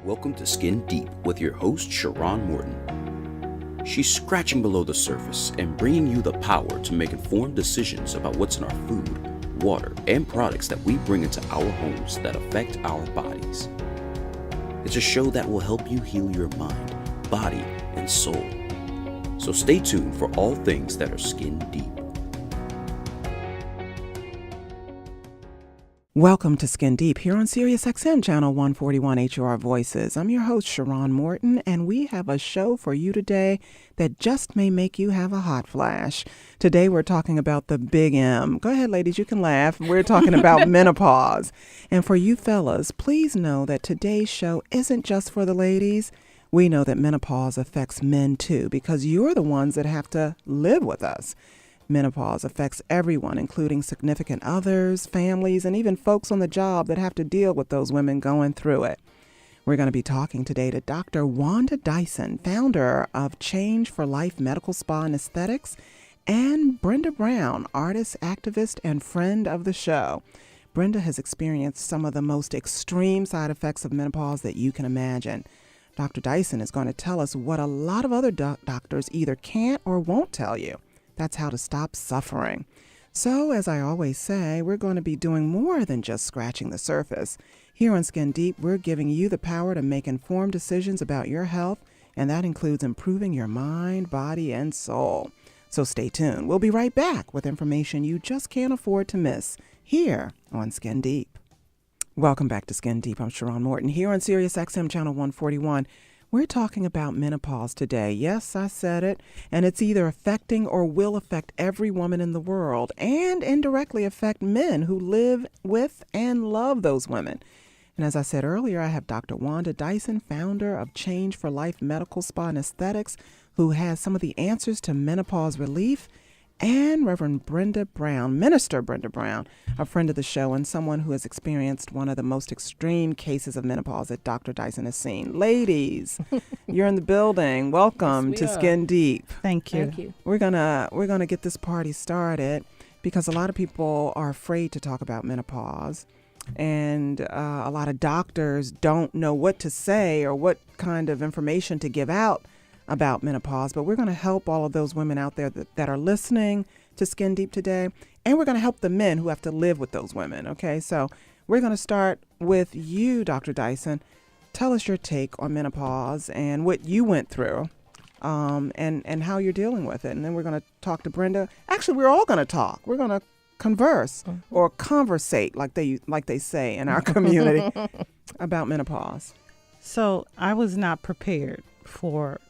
Welcome to Skin Deep with your host, Sharon Morton. She's scratching below the surface and bringing you the power to make informed decisions about what's in our food, water, and products that we bring into our homes that affect our bodies. It's a show that will help you heal your mind, body, and soul. So stay tuned for all things that are skin deep. Welcome to Skin Deep here on Sirius XM Channel 141 HUR Voices. I'm your host, Sharon Morton, and we have a show for you today that just may make you have a hot flash. Today we're talking about the big M. Go ahead, ladies, you can laugh. We're talking about menopause. And for you fellas, please know that today's show isn't just for the ladies. We know that menopause affects men too, because you're the ones that have to live with us. Menopause affects everyone, including significant others, families, and even folks on the job that have to deal with those women going through it. We're going to be talking today to Dr. Wanda Dyson, founder of Change for Life Medical Spa and Aesthetics, and Brenda Brown, artist, activist, and friend of the show. Brenda has experienced some of the most extreme side effects of menopause that you can imagine. Dr. Dyson is going to tell us what a lot of other doctors either can't or won't tell you. That's how to stop suffering. So, as I always say, we're going to be doing more than just scratching the surface. Here on Skin Deep, we're giving you the power to make informed decisions about your health, and that includes improving your mind, body, and soul. So stay tuned. We'll be right back with information you just can't afford to miss here on Skin Deep. Welcome back to Skin Deep. I'm Sharon Morton here on Sirius XM Channel 141. We're talking about menopause today. Yes, I said it. And it's either affecting or will affect every woman in the world and indirectly affect men who live with and love those women. And as I said earlier, I have Dr. Wanda Dyson, founder of Change for Life Medical Spa and Aesthetics, who has some of the answers to menopause relief, and Reverend Brenda Brown, Minister Brenda Brown, a friend of the show and someone who has experienced one of the most extreme cases of menopause that Dr. Dyson has seen. Ladies, you're in the building. Welcome Yes, to Skin Deep. Thank you. Thank you. We're gonna get this party started because a lot of people are afraid to talk about menopause, and a lot of doctors don't know what to say or what kind of information to give out about menopause, but we're going to help all of those women out there that are listening to Skin Deep today, and we're going to help the men who have to live with those women, okay? So we're going to start with you, Dr. Dyson. Tell us your take on menopause and what you went through, and how you're dealing with it, and then we're going to talk to Brenda. Actually, we're all going to talk. We're going to converse or conversate, like they say in our community, about menopause. So I was not prepared for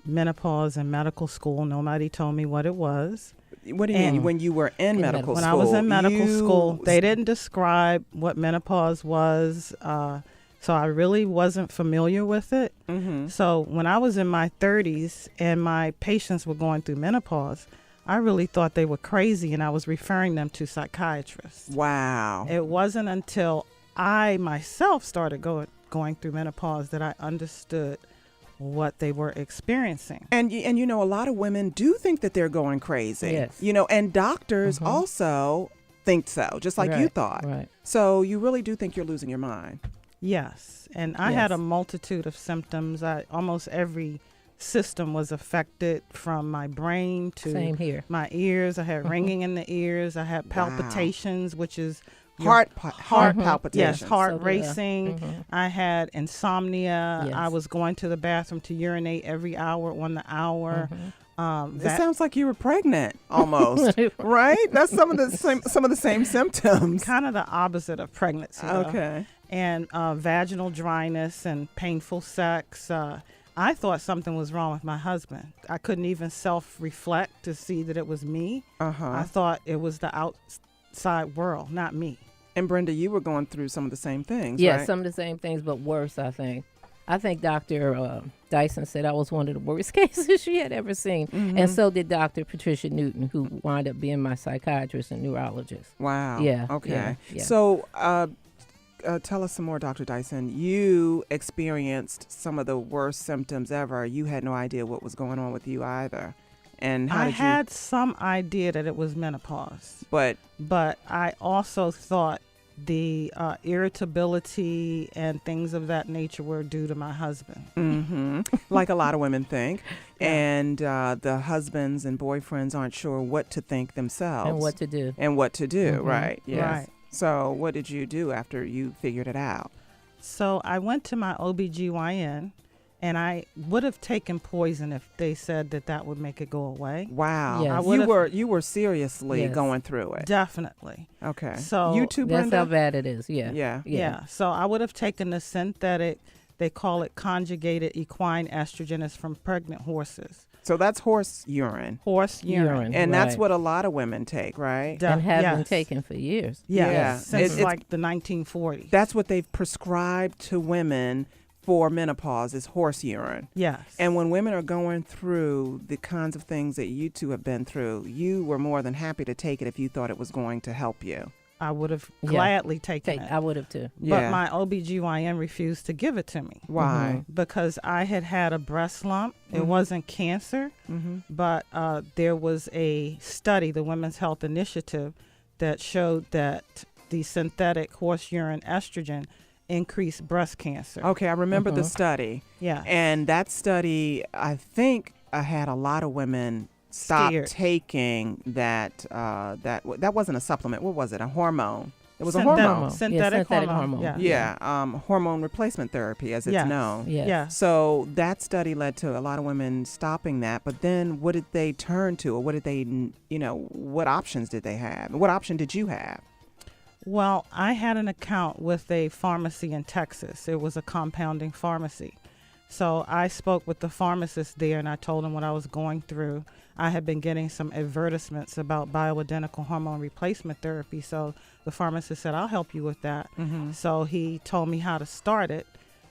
menopause in medical school. Nobody told me what it was. What do you mean? When you were in medical When school? I was in medical school, they didn't describe what menopause was. So I really wasn't familiar with it. Mm-hmm. So when I was in my 30s and my patients were going through menopause, I really thought they were crazy, and I was referring them to psychiatrists. Wow. It wasn't until I myself started going through menopause that I understood what they were experiencing. And you know, a lot of women do think that they're going crazy. Yes. You know, and doctors also think so, just like you thought. Right. So you really do think you're losing your mind. Yes. And I had a multitude of symptoms. Almost every system was affected, from my brain to Same here. my ears. I had ringing in the ears. I had palpitations, which is Heart palpitations. Yes, heart So did I. racing. I had insomnia. Yes. I was going to the bathroom to urinate every hour on the hour. It sounds like you were pregnant almost, right? That's some of the same symptoms. Kind of the opposite of pregnancy. though. Okay. And vaginal dryness and painful sex. I thought something was wrong with my husband. I couldn't even self-reflect to see that it was me. I thought it was the outside world, not me. And Brenda, you were going through some of the same things, Yeah, right? some of the same things, but worse, I think. I think Dr. Dyson said I was one of the worst cases she had ever seen. And so did Dr. Patricia Newton, who wound up being my psychiatrist and neurologist. Wow. Yeah. Okay. Yeah. So tell us some more, Dr. Dyson. You experienced some of the worst symptoms ever. You had no idea what was going on with you either. And how I did had some idea that it was menopause, but but I also thought the irritability and things of that nature were due to my husband. Like a lot of women think. And the husbands and boyfriends aren't sure what to think themselves. And what to do. Right. Yes. Right. So what did you do after you figured it out? So I went to my OBGYN, and I would have taken poison if they said that would make it go away. Wow. Yes. You were seriously going through it. Definitely. Okay. So you too, Brenda? That's how bad it is. Yeah. Yeah. So I would have taken the synthetic, they call it conjugated equine estrogen. It's from pregnant horses. So that's horse urine. Horse urine. And that's what a lot of women take, right? And have been taken for years. Yeah. Since It's like the 1940s. That's what they've prescribed to women for menopause is horse urine. Yes. And when women are going through the kinds of things that you two have been through, you were more than happy to take it if you thought it was going to help you. I would have gladly taken it. I would have too. But my OBGYN refused to give it to me. Why? Because I had a breast lump. It wasn't cancer, but there was a study, the Women's Health Initiative, that showed that the synthetic horse urine estrogen increased breast cancer. Okay, I remember the study. Yeah. And that study, I think, had a lot of women stop Scared. taking that. That wasn't a supplement. What was it? A hormone. It was a Synthetic- hormone. Synthetic hormone. hormone. Yeah. Hormone replacement therapy, as it's Yes. known. Yes. Yeah. So that study led to a lot of women stopping that. But then what did they turn to? Or what did they, what options did they have? What option did you have? Well, I had an account with a pharmacy in Texas. It was a compounding pharmacy. So I spoke with the pharmacist there, and I told him what I was going through. I had been getting some advertisements about bioidentical hormone replacement therapy. So the pharmacist said, I'll help you with that. So he told me how to start it.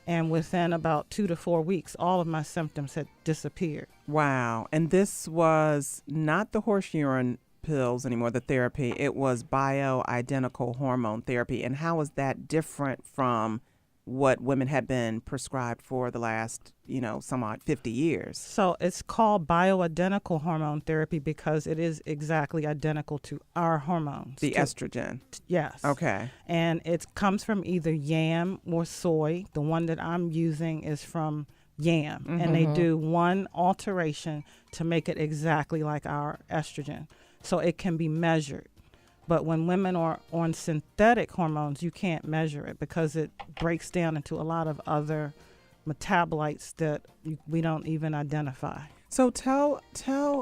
And within about 2 to 4 weeks, all of my symptoms had disappeared. Wow. And this was not the horse urine pills anymore, the therapy. It was bioidentical hormone therapy. And how is that different from what women had been prescribed for the last, some odd 50 years? So it's called bioidentical hormone therapy because it is exactly identical to our hormones. The estrogen. Yes. Okay. And it comes from either yam or soy. The one that I'm using is from yam. And they do one alteration to make it exactly like our estrogen. So it can be measured. But when women are on synthetic hormones, you can't measure it because it breaks down into a lot of other metabolites that we don't even identify. So tell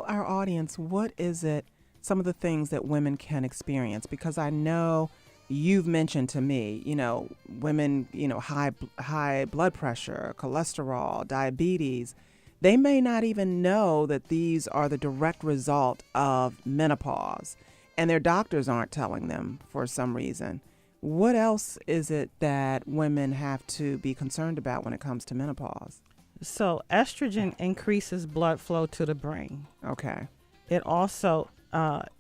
our audience, what is it, some of the things that women can experience? Because I know you've mentioned to me, women, high blood pressure, cholesterol, diabetes. They may not even know that these are the direct result of menopause, and their doctors aren't telling them for some reason. What else is it that women have to be concerned about when it comes to menopause? So estrogen increases blood flow to the brain. Okay. It also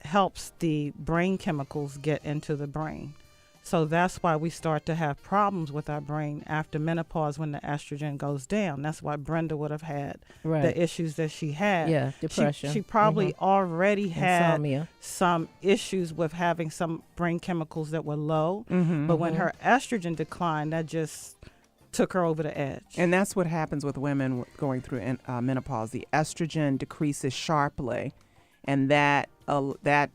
helps the brain chemicals get into the brain. So that's why we start to have problems with our brain after menopause when the estrogen goes down. That's why Brenda would have had the issues that she had. Yeah, depression. She probably already had Insomnia. some issues with having some brain chemicals that were low. But when her estrogen declined, that just took her over the edge. And that's what happens with women going through menopause. The estrogen decreases sharply, and that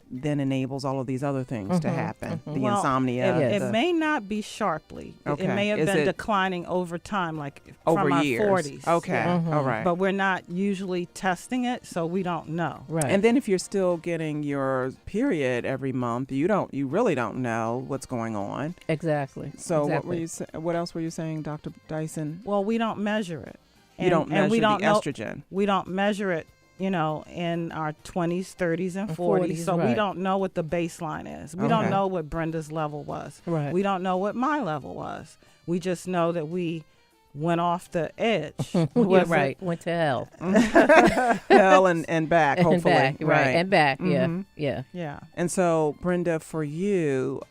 then enables all of these other things to happen. The insomnia. It may not be sharply. Okay. It may have been declining over time, like over from our years. 40s. Okay. Yeah. All right. But we're not usually testing it, so we don't know. Right. And then if you're still getting your period every month, you really don't know what's going on. Exactly. So exactly. what else were you saying, Dr. Dyson? Well, we don't measure it. You don't measure we don't the know, estrogen. We don't measure it, in our 20s, 30s, and 40s. So we don't know what the baseline is. We don't know what Brenda's level was. Right. We don't know what my level was. We just know that we went off the edge. Went to hell. Hell and back, hopefully. And back, right. And back, yeah. And so, Brenda, for you,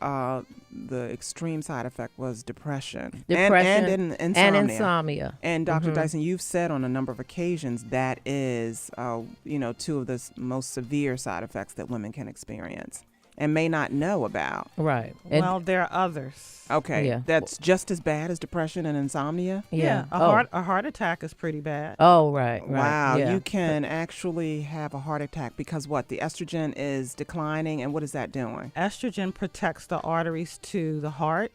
the extreme side effect was depression. And insomnia. And insomnia. And Dr. Dyson, you've said on a number of occasions that is, two of the most severe side effects that women can experience. and may not know about. Right. Well, there are others. Okay, Yeah. that's just as bad as depression and insomnia? Yeah. A heart attack is pretty bad. Oh, right. Wow, Yeah. you can actually have a heart attack because what? The estrogen is declining, and what is that doing? Estrogen protects the arteries to the heart.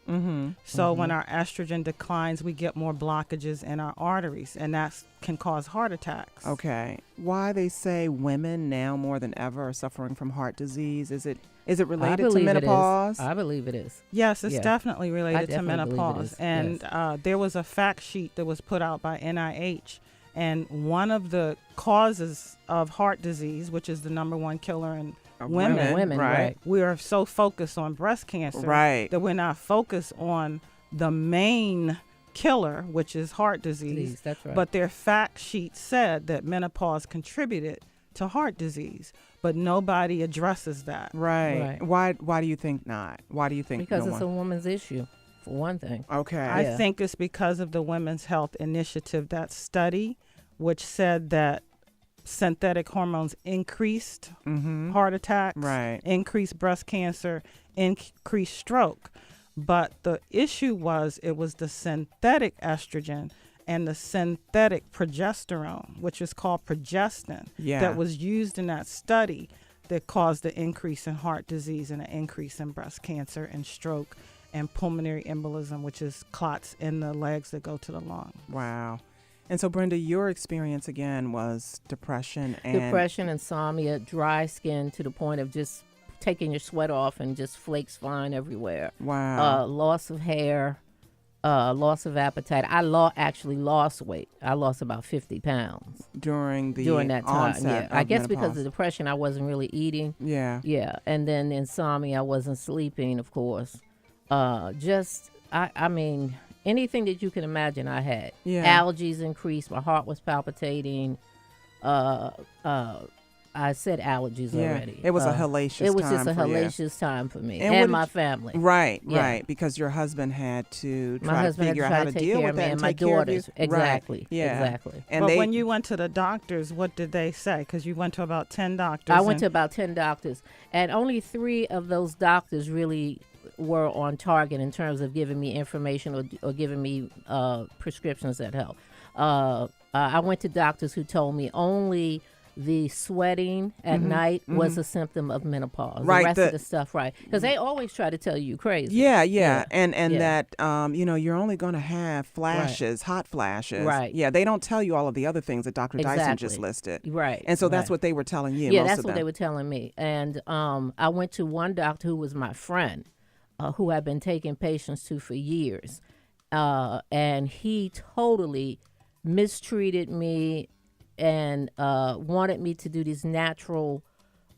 So when our estrogen declines, we get more blockages in our arteries, and that can cause heart attacks. Okay. Why they say women now more than ever are suffering from heart disease? Is it related to menopause? I believe it is. Yes, it's Yeah. definitely related to definitely believe it menopause. is, And there was a fact sheet that was put out by NIH. And one of the causes of heart disease, which is the number one killer in women, right. we are so focused on breast cancer Right. that we're not focused on the main killer, which is heart disease. That's right. But their fact sheet said that menopause contributed to heart disease, but nobody addresses that. Right. Right. Why do you think not? Why do you think because no it's a one? woman's issue, for one thing. Okay. I think it's because of the Women's Health Initiative, that study, which said that synthetic hormones increased heart attacks, Right. increased breast cancer, increased stroke. But the issue was it was the synthetic estrogen and the synthetic progesterone, which is called progestin, that was used in that study that caused the increase in heart disease and an increase in breast cancer and stroke and pulmonary embolism, which is clots in the legs that go to the lung. Wow. And so, Brenda, your experience again was depression and Depression, insomnia, dry skin to the point of just taking your sweat off and just flakes flying everywhere. Wow. Loss of hair, loss of appetite. I actually lost weight. I lost about 50 pounds during that time. onset Yeah, I of guess because menopause. of depression, I wasn't really eating. Yeah. Yeah, and then insomnia, I wasn't sleeping, of course. I mean, anything that you can imagine, I had. Yeah. Allergies increased. My heart was palpitating. I said allergies already. It was a hellacious time. It was just a for you. hellacious time for me And what and did my you- family. Right, Yeah. right. Because your husband had to My try to husband had to figure out try how to to take deal care with of me that and and my take care of you. daughters. Exactly. Right. Yeah. Exactly. And But when you went to the doctors, what did they say? Because you went to about 10 doctors. I went to about 10 doctors, and only 3 of those doctors really were on target in terms of giving me information or giving me prescriptions that help. I went to doctors who told me only the sweating at night was a symptom of menopause. Right, The rest the- of the stuff, right? Because they always try to tell you crazy. Yeah. And Yeah. that you're only going to have flashes, hot flashes. Right. Yeah, they don't tell you all of the other things that Dr. Dyson just Exactly. listed. Right. And so that's right. what they were telling you. Yeah, most that's of what they them. were telling me. And I went to one doctor who was my friend, who I've been taking patients to for years. And he totally mistreated me and wanted me to do these natural,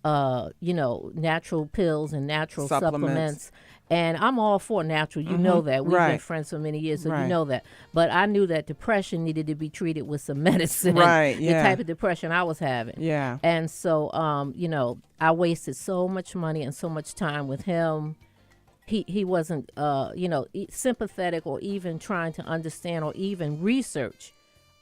natural pills and natural supplements. And I'm all for natural. You know that. We've been Right. friends for many years, so Right. you know that. But I knew that depression needed to be treated with some medicine. Right, The yeah. type of depression I was having. Yeah. And so, I wasted so much money and so much time with him. He wasn't, sympathetic or even trying to understand or even research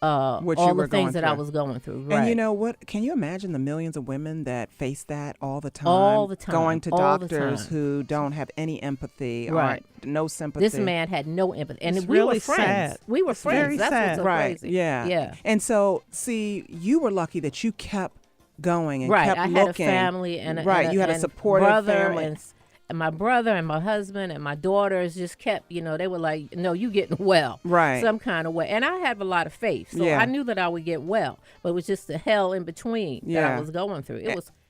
What you all were the things going that I through. was going through. Right. And you know what? Can you imagine the millions of women that face that all the time? All the time, Going to all the doctors time. who don't have any empathy Right. or no sympathy. This man had no empathy. And It's we really were friends. sad. We were It's friends. very That's sad. what's so Right. crazy. Yeah. Yeah. And so, see, you were lucky that you kept going and Right. kept I looking. had a family and Right. You had a and supportive brother family. and my brother and my husband and my daughters just kept, they were like, no, you getting well. Right. Some kind of way. And I have a lot of faith. So Yeah. I knew that I would get well. But it was just the hell in between that Yeah. I was going through.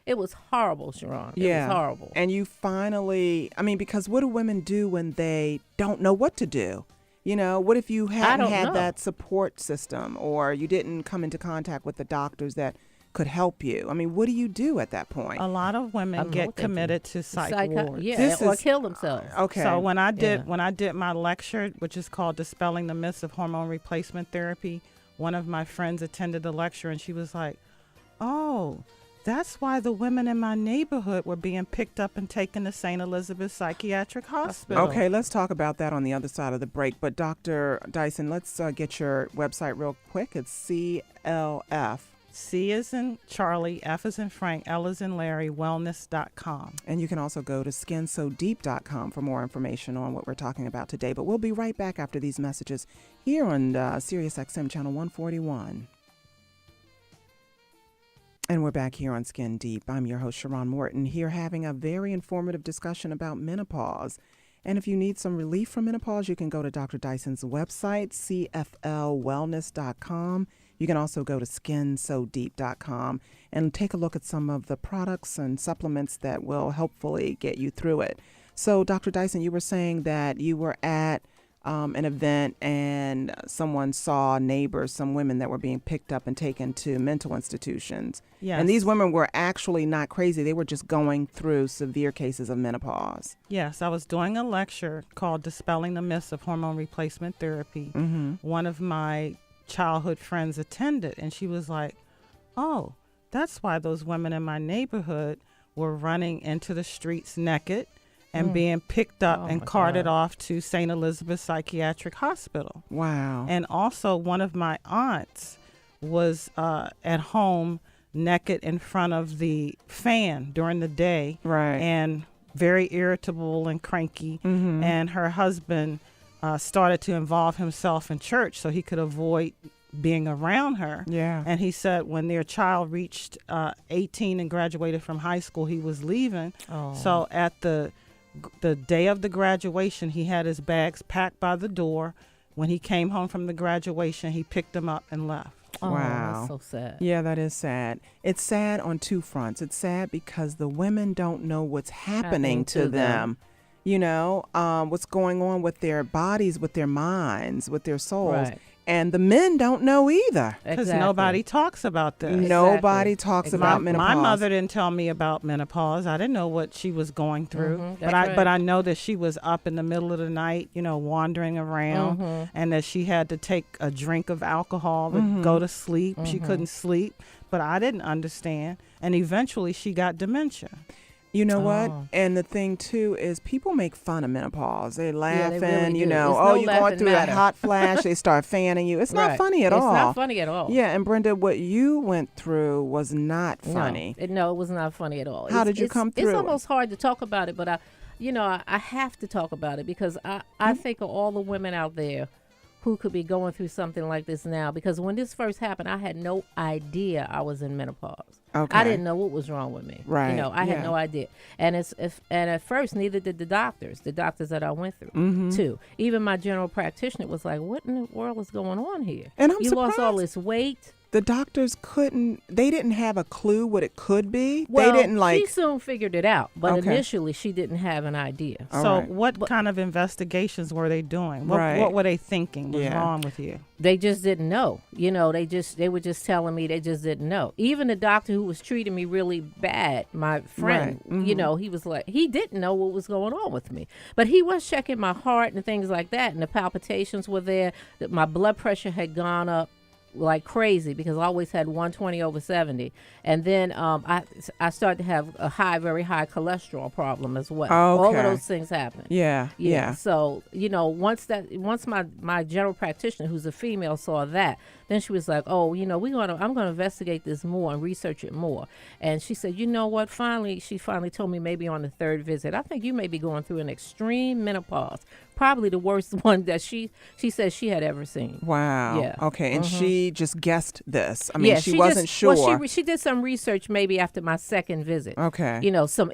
It was horrible, Sharon. Yeah. It was horrible. And you finally, because what do women do when they don't know what to do? What if you hadn't don't had know. that support system or you didn't come into contact with the doctors that could help you? What do you do at that point? A lot of I women don't know get what they do. committed to psych wards. Yeah, This or is- kill themselves. Okay. So when I did Yeah. my lecture, which is called Dispelling the Myths of Hormone Replacement Therapy, one of my friends attended the lecture and she was like, "Oh, that's why the women in my neighborhood were being picked up and taken to St. Elizabeth's Psychiatric Hospital." Okay, let's talk about that on the other side of the break. But Dr. Dyson, let's get your website real quick. It's C as in Charlie, F as in Frank, L as in Larry, wellness.com. And you can also go to skinsodeep.com for more information on what we're talking about today. But we'll be right back after these messages here on Sirius XM Channel 141. And we're back here on Skin Deep. I'm your host, Sharon Morton, here having a very informative discussion about menopause. And if you need some relief from menopause, you can go to Dr. Dyson's website, cflwellness.com. You can also go to skinsodeep.com and take a look at some of the products and supplements that will helpfully get you through it. So, Dr. Dyson, you were saying that you were at an event and someone saw neighbors, some women that were being picked up and taken to mental institutions. Yes. And these women were actually not crazy. They were just going through severe cases of menopause. Yes, I was doing a lecture called Dispelling the Myths of Hormone Replacement Therapy. Mm-hmm. One of my childhood friends attended, and she was like, oh, that's why those women in my neighborhood were running into the streets naked and being picked up and carted off to St. Elizabeth Psychiatric Hospital. Wow. And also one of my aunts was at home naked in front of the fan during the day. Right. And very irritable and cranky. Mm-hmm. And her husband started to involve himself in church so he could avoid being around her. Yeah. And he said when their child reached 18 and graduated from high school, he was leaving. Oh. So at the day of the graduation, he had his bags packed by the door. When he came home from the graduation, he picked them up and left. Oh, Wow. that's so sad. Yeah, that is sad. It's sad on two fronts. It's sad because the women don't know what's happening to them. You know, what's going on with their bodies, with their minds, with their souls. Right. And the men don't know either. Because Exactly. nobody talks about this. Nobody talks Exactly. about menopause. My mother didn't tell me about menopause. I didn't know what she was going through. That's But right. I know that she was up in the middle of the night, you know, wandering around, and that she had to take a drink of alcohol to go to sleep. She couldn't sleep, but I didn't understand. And eventually she got dementia. You know what? Oh. And the thing, too, is people make fun of menopause. They laughing, really you do. know, It's oh, no you're going laughing through matter. a hot flash. They start fanning you. It's not Right. funny at all. It's not funny at all. Yeah, and Brenda, what you went through was not funny. No, it was not funny at all. How did you come through It's it? almost hard to talk about it, but I have to talk about it because I think of all the women out there who could be going through something like this now. Because when this first happened, I had no idea I was in menopause. Okay. I didn't know what was wrong with me. Right, You know, I yeah. had no idea. And and at first, neither did the doctors that I went through, Mm-hmm. too. Even my general practitioner was like, what in the world is going on here? And I'm You lost all surprised. this weight. The doctors they didn't have a clue what it could be. Well, they didn't she soon figured it out, but Okay. initially she didn't have an idea. All So right. what kind of investigations were they doing? Right. What were they thinking was Yeah. wrong with you? They just didn't know. You know, they were just telling me they just didn't know. Even the doctor who was treating me really bad, my friend, Right. Mm-hmm. you know, he was like, he didn't know what was going on with me. But he was checking my heart and things like that, and the palpitations were there. That my blood pressure had gone up like crazy because I always had 120/70, and then I started to have a very high cholesterol problem as well. All Okay. of those things happened. Yeah. So, you know, once my general practitioner, who's a female, saw that, then she was like, oh, you know, I'm gonna investigate this more and research it more. And she said, you know what? She finally told me maybe on the third visit, I think you may be going through an extreme menopause, probably the worst one that she said she had ever seen. Wow. Yeah. Okay. And she just guessed this. I mean, Yeah, she wasn't sure. Well, she did some research maybe after my second visit. Okay. You know, some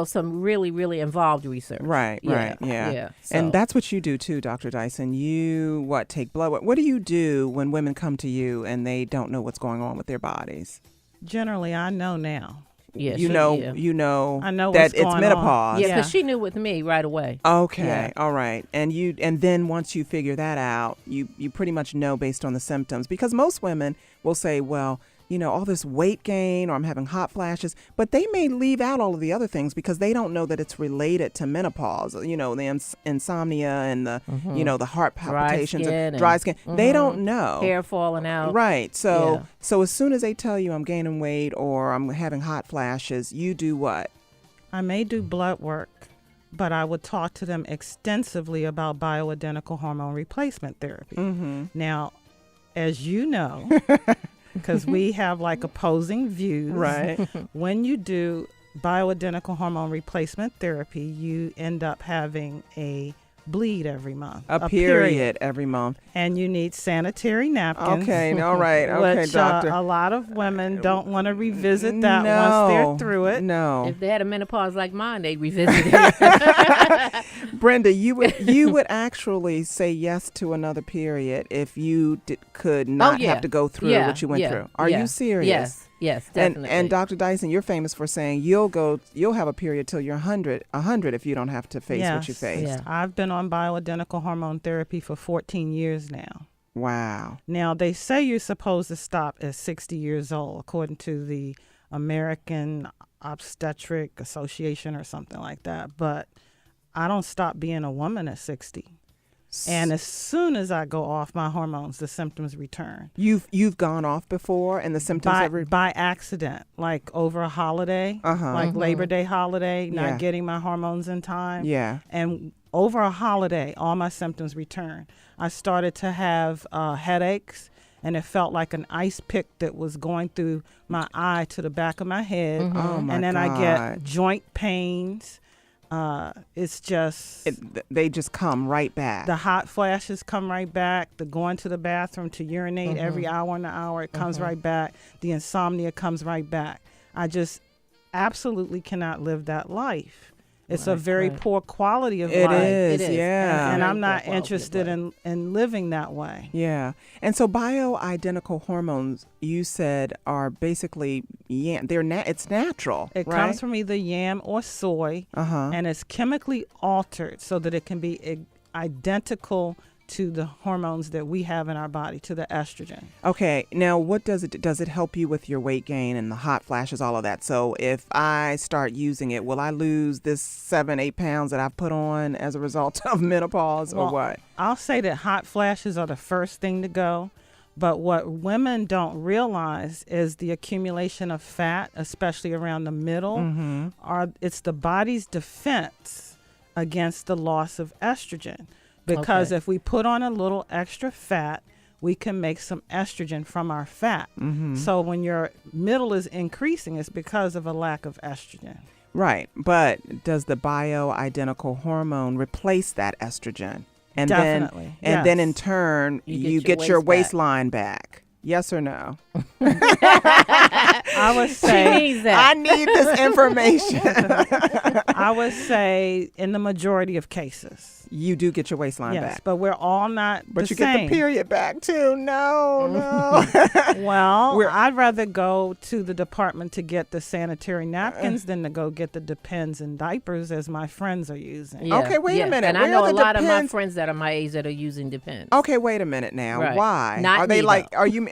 some really, really involved research. Right. Yeah. Yeah. And So- that's what you do too, Dr. Dyson. You take blood? What do you do when women come to you and they don't know what's going on with their bodies? Generally, I know now. Yeah, You she- know, yeah. I know that what's it's going on. menopause. Yeah, Yeah. because she knew with me right away. Okay. Yeah. All right. And then once you figure that out, you pretty much know based on the symptoms, because most women will say, well, you know, all this weight gain or I'm having hot flashes, but they may leave out all of the other things because they don't know that it's related to menopause. You know, the insomnia and the, you know, the heart palpitations, skin and- dry skin. They don't know. Hair falling out. Right. So Yeah. so as soon as they tell you I'm gaining weight or I'm having hot flashes, you do what? I may do blood work, but I would talk to them extensively about bioidentical hormone replacement therapy. Mm-hmm. Now, as you know, because we have like opposing views. Right. When you do bioidentical hormone replacement therapy, you end up having a bleed every month. A period every month. And you need sanitary napkins. Okay, all right. Okay, which, doctor. A lot of women don't want to revisit that once they're through it. No. If they had a menopause like mine, they'd revisit it. Brenda, you would actually say yes to another period if you could not have to go through what you went through. Are you serious? Yes, definitely. And Dr. Dyson, you're famous for saying you'll have a period till you're 100 if you don't have to face what you face. Yeah. I've been on bioidentical hormone therapy for 14 years now. Wow. Now, they say you're supposed to stop at 60 years old, according to the American Obstetric Association or something like that. But I don't stop being a woman at 60. And as soon as I go off my hormones, the symptoms return. You've gone off before, and the symptoms by accident, like over a holiday, like Labor Day holiday, not getting my hormones in time. Yeah. And over a holiday, all my symptoms return. I started to have headaches, and it felt like an ice pick that was going through my eye to the back of my head. Oh my and then God. I get joint pains. It's just they just come right back. the hot flashes come right back. The going to the bathroom to urinate every hour and an hour, it comes right back. The insomnia comes right back. I just absolutely cannot live that life. It's a very poor quality of life. It is, yeah. And I'm not interested in living that way. Yeah. And so bioidentical hormones, you said, are basically it's natural. It comes from either yam or soy, and it's chemically altered so that it can be identical to the hormones that we have in our body, to the estrogen. Okay. Now, what does it help you with your weight gain and the hot flashes, all of that? So if I start using it, will I lose this 7-8 pounds that I've put on as a result of menopause or what? I'll say that hot flashes are the first thing to go. But what women don't realize is the accumulation of fat, especially around the middle, it's the body's defense against the loss of estrogen. Because if we put on a little extra fat, we can make some estrogen from our fat. So when your middle is increasing, it's because of a lack of estrogen. Right. But does the bioidentical hormone replace that estrogen? And Definitely. Then in turn, you get your waistline back. Yes or no? I would say I need this information. I would say in the majority of cases. You do get your waistline back. But we're all not But the you same. get the period back too. No. Well, I'd rather go to the department to get the sanitary napkins than to go get the Depends and diapers as my friends are using. Yeah, Okay, wait a minute. And Where I know are a the lot of my Depends? friends that are my age that are using Depends. Okay, wait a minute now. Right. Why? Not are they me, like? though. Are you?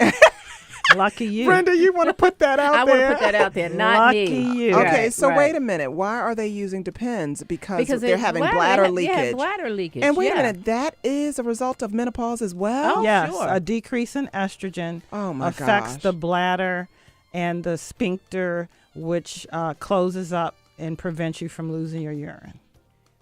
Lucky you. Brenda, you want to put that out I there? want to put that out there. Not Lucky me. you. Okay, Right, so right. wait a minute. Why are they using Depends? Because they're it's having bladder leakage. Yeah, bladder leakage. And wait a minute, that is a result of menopause as well? Oh, Yes, sure. a decrease in estrogen affects gosh. the bladder and the sphincter, which closes up and prevents you from losing your urine.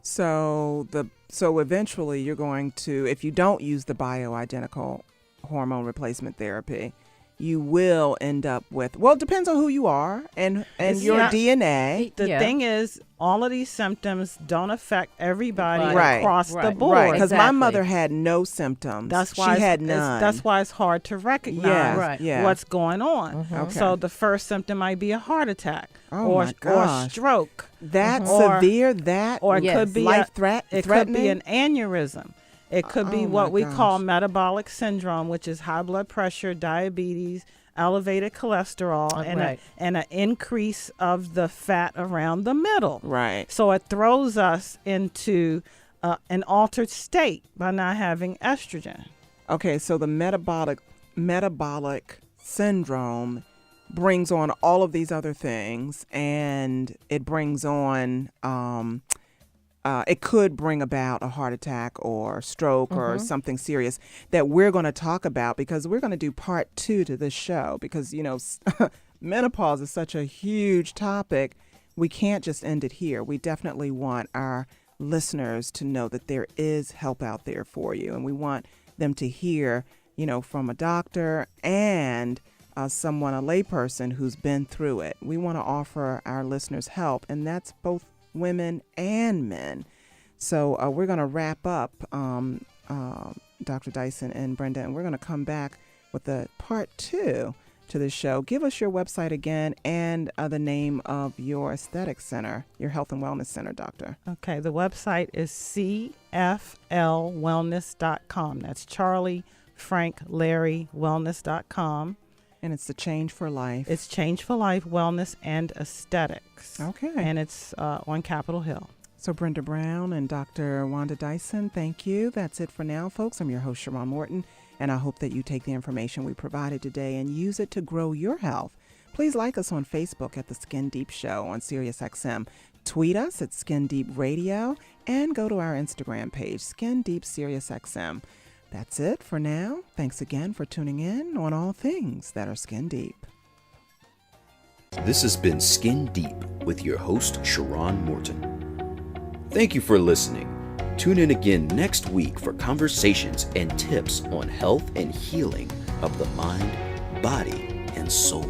So eventually you're going to, if you don't use the bioidentical hormone replacement therapy, you will end up with, well, it depends on who you are and your DNA. The thing is, all of these symptoms don't affect everybody Right. across the Right. board. Right, because my Exactly. mother had no symptoms. That's why she had none. That's why it's hard to recognize Yeah, Right. yeah. what's going on. Okay. So the first symptom might be a heart attack Oh, or my gosh. or stroke. that Or- severe, that Or it Yes. could be life it threatening? could be an aneurysm. It could be Oh, what my we call gosh. metabolic syndrome, which is high blood pressure, diabetes, elevated cholesterol, Right. and an increase of the fat around the middle. Right. So it throws us into an altered state by not having estrogen. Okay, so the metabolic syndrome brings on all of these other things, and it brings on it could bring about a heart attack or stroke or something serious that we're going to talk about, because we're going to do part 2 to this show, because menopause is such a huge topic. We can't just end it here. We definitely want our listeners to know that there is help out there for you, and we want them to hear from a doctor and someone, a layperson who's been through it. We want to offer our listeners help, and that's both women and men. So we're going to wrap up, Dr. Dyson and Brenda, and we're going to come back with the part 2 to the show. Give us your website again and the name of your aesthetic center, your health and wellness center, doctor. Okay, the website is cflwellness.com. That's Charlie Frank Larry Wellness.com. And it's the Change for Life. It's Change for Life, Wellness, and Aesthetics. Okay. And it's on Capitol Hill. So Brenda Brown and Dr. Wanda Dyson, thank you. That's it for now, folks. I'm your host, Sharon Morton, and I hope that you take the information we provided today and use it to grow your health. Please like us on Facebook at The Skin Deep Show on SiriusXM. Tweet us at Skin Deep Radio and go to our Instagram page, Skin Deep SiriusXM. That's it for now. Thanks again for tuning in on all things that are skin deep. This has been Skin Deep with your host, Sharon Morton. Thank you for listening. Tune in again next week for conversations and tips on health and healing of the mind, body, and soul.